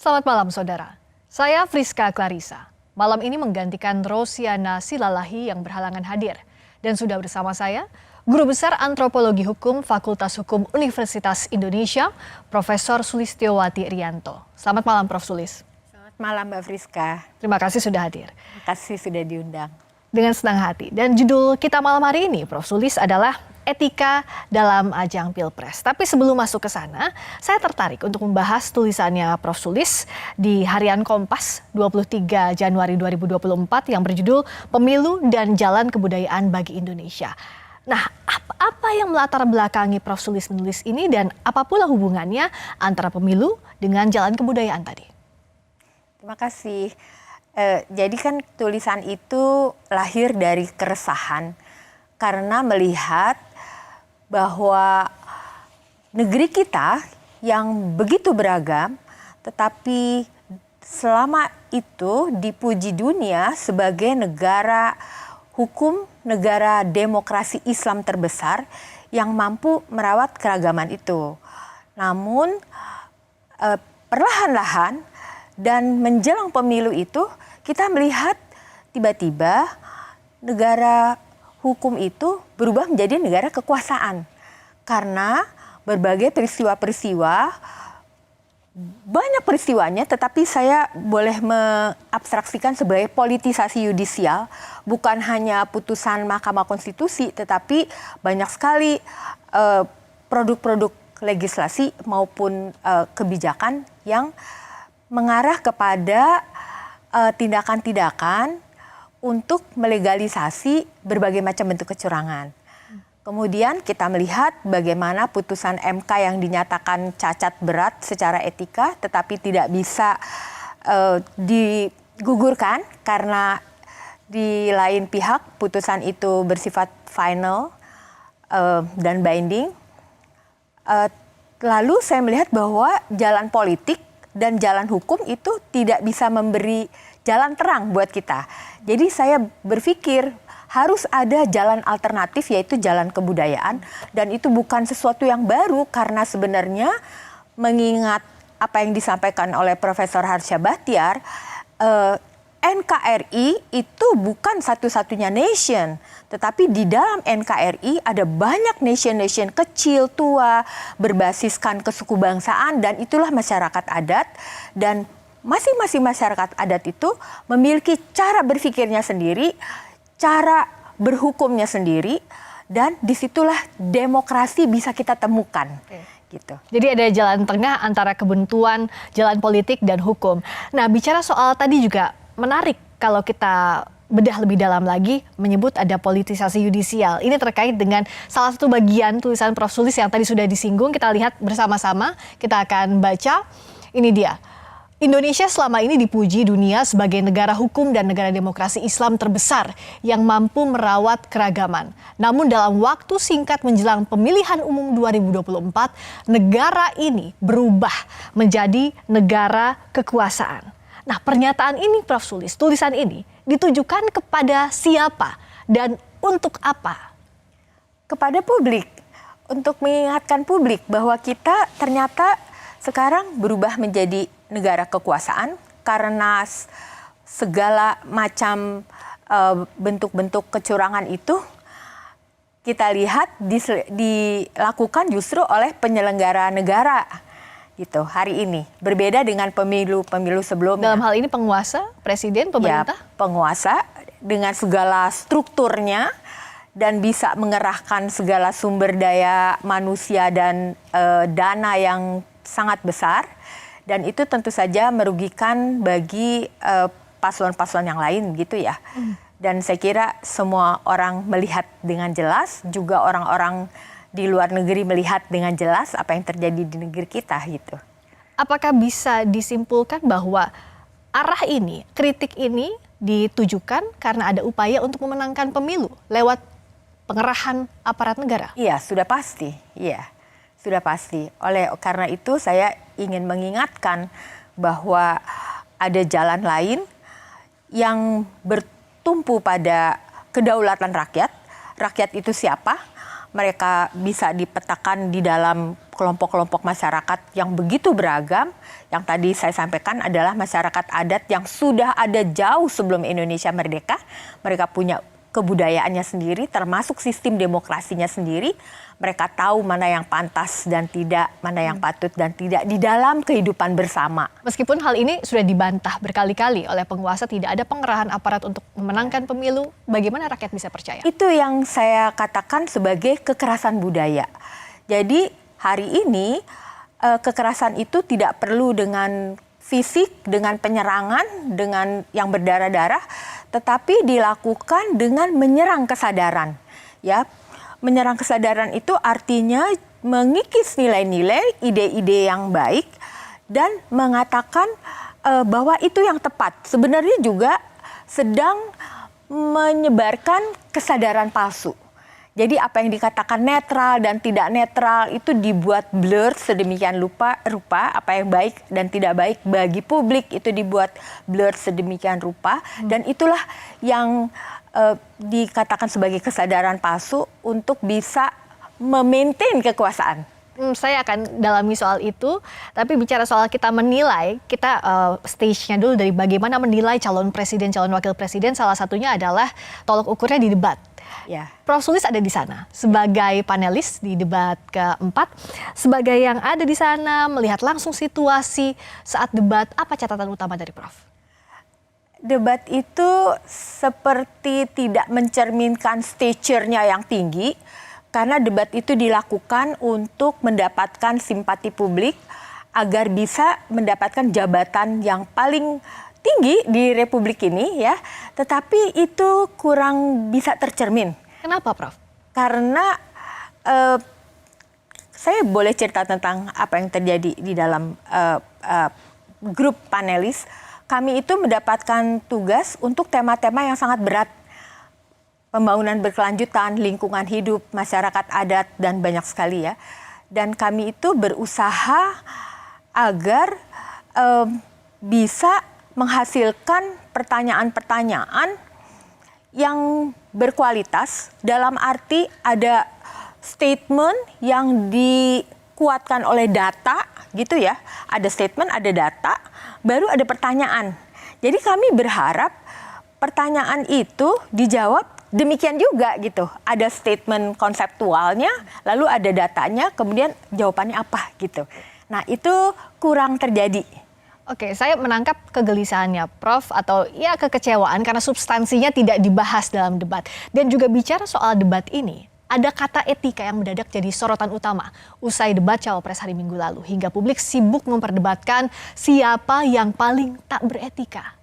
Selamat malam saudara, saya Friska Clarissa. Malam ini menggantikan Rosiana Silalahi yang berhalangan hadir. Dan sudah bersama saya, Guru Besar Antropologi Hukum Fakultas Hukum Universitas Indonesia, Profesor Sulistiowati Rianto. Selamat malam Prof. Sulis. Selamat malam Mbak Friska. Terima kasih sudah hadir. Terima kasih sudah diundang. Dengan senang hati. Dan judul kita malam hari ini, Prof. Sulis, adalah Etika dalam Ajang Pilpres. Tapi sebelum masuk ke sana, saya tertarik untuk membahas tulisannya Prof. Sulis di Harian Kompas 23 Januari 2024 yang berjudul Pemilu dan Jalan Kebudayaan bagi Indonesia. Nah, apa yang melatar belakangi Prof. Sulis menulis ini dan apa pula hubungannya antara pemilu dengan jalan kebudayaan tadi? Terima kasih. Jadi kan tulisan itu lahir dari keresahan karena melihat bahwa negeri kita yang begitu beragam, tetapi selama itu dipuji dunia sebagai negara hukum, negara demokrasi Islam terbesar yang mampu merawat keragaman itu. Namun perlahan-lahan dan menjelang pemilu itu kita melihat tiba-tiba negara hukum itu berubah menjadi negara kekuasaan. Karena berbagai peristiwa-peristiwa, banyak peristiwanya, tetapi saya boleh mengabstraksikan sebagai politisasi yudisial, bukan hanya putusan Mahkamah Konstitusi, tetapi banyak sekali produk-produk legislasi maupun kebijakan yang mengarah kepada tindakan-tindakan untuk melegalisasi berbagai macam bentuk kecurangan. Kemudian kita melihat bagaimana putusan MK yang dinyatakan cacat berat secara etika tetapi tidak bisa digugurkan karena di lain pihak putusan itu bersifat final dan binding. Lalu saya melihat bahwa jalan politik dan jalan hukum itu tidak bisa memberi jalan terang buat kita. Jadi saya berpikir harus ada jalan alternatif yaitu jalan kebudayaan dan itu bukan sesuatu yang baru karena sebenarnya mengingat apa yang disampaikan oleh Profesor Harsha Bhattiar, NKRI itu bukan satu-satunya nation, tetapi di dalam NKRI ada banyak nation-nation kecil, tua, berbasiskan kesukubangsaan dan itulah masyarakat adat dan masing-masing masyarakat adat itu memiliki cara berpikirnya sendiri, cara berhukumnya sendiri, dan disitulah demokrasi bisa kita temukan. Gitu. Jadi ada jalan tengah antara kebuntuan, jalan politik, dan hukum. Nah, bicara soal tadi juga menarik kalau kita bedah lebih dalam lagi menyebut ada politisasi yudisial. Ini terkait dengan salah satu bagian tulisan Prof. Sulis yang tadi sudah disinggung. Kita lihat bersama-sama, kita akan baca. Ini dia. Indonesia selama ini dipuji dunia sebagai negara hukum dan negara demokrasi Islam terbesar yang mampu merawat keragaman. Namun dalam waktu singkat menjelang pemilihan umum 2024, negara ini berubah menjadi negara kekuasaan. Nah, pernyataan ini Prof. Sulis, tulisan ini ditujukan kepada siapa dan untuk apa? Kepada publik, untuk mengingatkan publik bahwa kita ternyata sekarang berubah menjadi negara kekuasaan karena segala macam bentuk-bentuk kecurangan itu kita lihat dilakukan justru oleh penyelenggara negara gitu hari ini. Berbeda dengan pemilu-pemilu sebelumnya. Dalam hal ini penguasa, presiden, pemerintah? Ya, penguasa dengan segala strukturnya dan bisa mengerahkan segala sumber daya manusia dan dana yang sangat besar. Dan itu tentu saja merugikan bagi paslon-paslon yang lain gitu ya. Dan saya kira semua orang melihat dengan jelas, juga orang-orang di luar negeri melihat dengan jelas apa yang terjadi di negeri kita gitu. Apakah bisa disimpulkan bahwa arah ini, kritik ini ditujukan karena ada upaya untuk memenangkan pemilu lewat pengerahan aparat negara? Iya, sudah pasti. Iya. Sudah pasti. Karena itu saya ingin mengingatkan bahwa ada jalan lain yang bertumpu pada kedaulatan rakyat. Rakyat itu siapa? Mereka bisa dipetakan di dalam kelompok-kelompok masyarakat yang begitu beragam. Yang tadi saya sampaikan adalah masyarakat adat yang sudah ada jauh sebelum Indonesia merdeka. Mereka punya kebudayaannya sendiri, termasuk sistem demokrasinya sendiri. Mereka tahu mana yang pantas dan tidak, mana yang patut dan tidak di dalam kehidupan bersama. Meskipun hal ini sudah dibantah berkali-kali oleh penguasa, tidak ada pengerahan aparat untuk memenangkan pemilu, bagaimana rakyat bisa percaya? Itu yang saya katakan sebagai kekerasan budaya. Jadi hari ini kekerasan itu tidak perlu dengan fisik, dengan penyerangan, dengan yang berdarah-darah, tetapi dilakukan dengan menyerang kesadaran. Ya, menyerang kesadaran itu artinya mengikis nilai-nilai, ide-ide yang baik dan mengatakan bahwa itu yang tepat. Sebenarnya juga sedang menyebarkan kesadaran palsu. Jadi apa yang dikatakan netral dan tidak netral itu dibuat blur sedemikian rupa, apa yang baik dan tidak baik bagi publik itu dibuat blur sedemikian rupa, dan itulah yang dikatakan sebagai kesadaran palsu untuk bisa memaintain kekuasaan. Saya akan dalami soal itu, tapi bicara soal kita menilai, kita stage-nya dulu dari bagaimana menilai calon presiden, calon wakil presiden, salah satunya adalah tolok ukurnya di debat. Ya. Prof. Sulis ada di sana sebagai panelis di debat keempat, sebagai yang ada di sana melihat langsung situasi saat debat, apa catatan utama dari Prof? Debat itu seperti tidak mencerminkan stature-nya yang tinggi, karena debat itu dilakukan untuk mendapatkan simpati publik agar bisa mendapatkan jabatan yang paling tinggi di Republik ini, ya. Tetapi itu kurang bisa tercermin. Kenapa, Prof? Karena saya boleh cerita tentang apa yang terjadi di dalam grup panelis. Kami itu mendapatkan tugas untuk tema-tema yang sangat berat. Pembangunan berkelanjutan, lingkungan hidup, masyarakat adat, dan banyak sekali, ya. Dan kami itu berusaha agar bisa menghasilkan pertanyaan-pertanyaan yang berkualitas, dalam arti ada statement yang dikuatkan oleh data, gitu ya. Ada statement, ada data, baru ada pertanyaan. Jadi kami berharap pertanyaan itu dijawab demikian juga gitu. Ada statement konseptualnya, lalu ada datanya, kemudian jawabannya apa gitu. Nah, itu kurang terjadi. Oke, saya menangkap kegelisahannya Prof, atau ya kekecewaan karena substansinya tidak dibahas dalam debat. Dan juga bicara soal debat ini, ada kata etika yang mendadak jadi sorotan utama usai debat Cawapres hari Minggu lalu, hingga publik sibuk memperdebatkan siapa yang paling tak beretika.